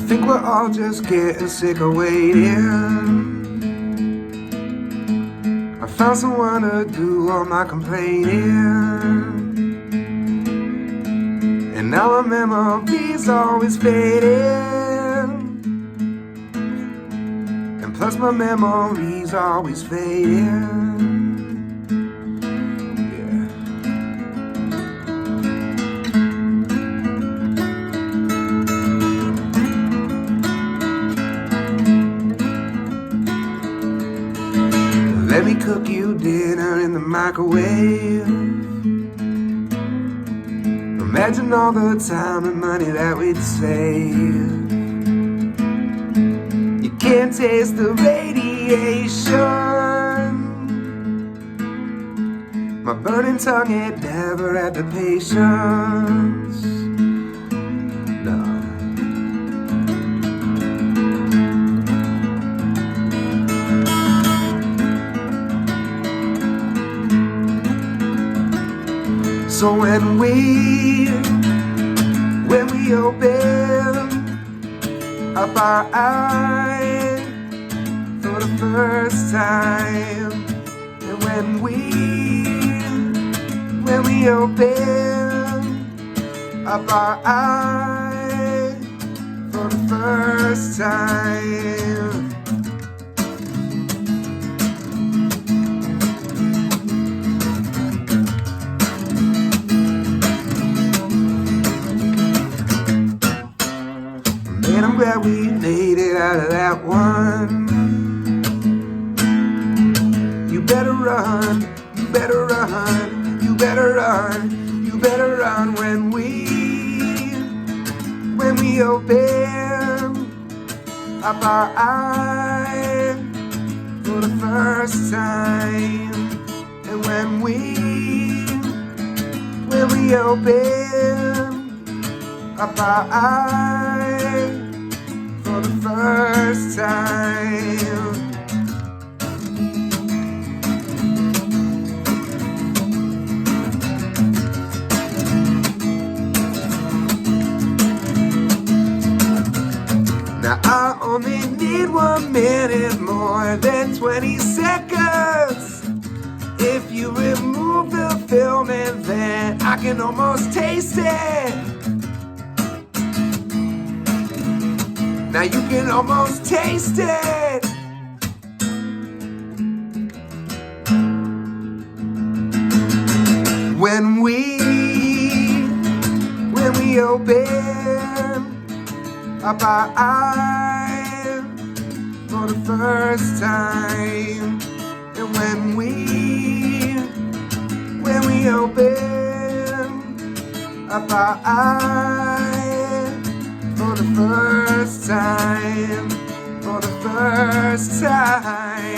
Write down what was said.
think we're all just getting sick of waiting. I found someone to do all my complaining, and now my memories always fading, and plus my memories always fading. Let me cook you dinner in the microwave. Imagine all the time and money that we'd save. You can't taste the radiation. My burning tongue ain't never had the patience. No. So when we open up our eyes for the first time, and when we open up our eyes for the first time, and I'm glad we made it out of that one. You better run, you better run, you better run, you better run when we open up our eyes for the first time, and when we open up our eyes for the first time. Now I only need 1 minute more than 20 seconds. If you remove the film, and then I can almost taste it. Now you can almost taste it. When we open up our eyes for the first time, and when we open up our eyes for the first time, for the first time.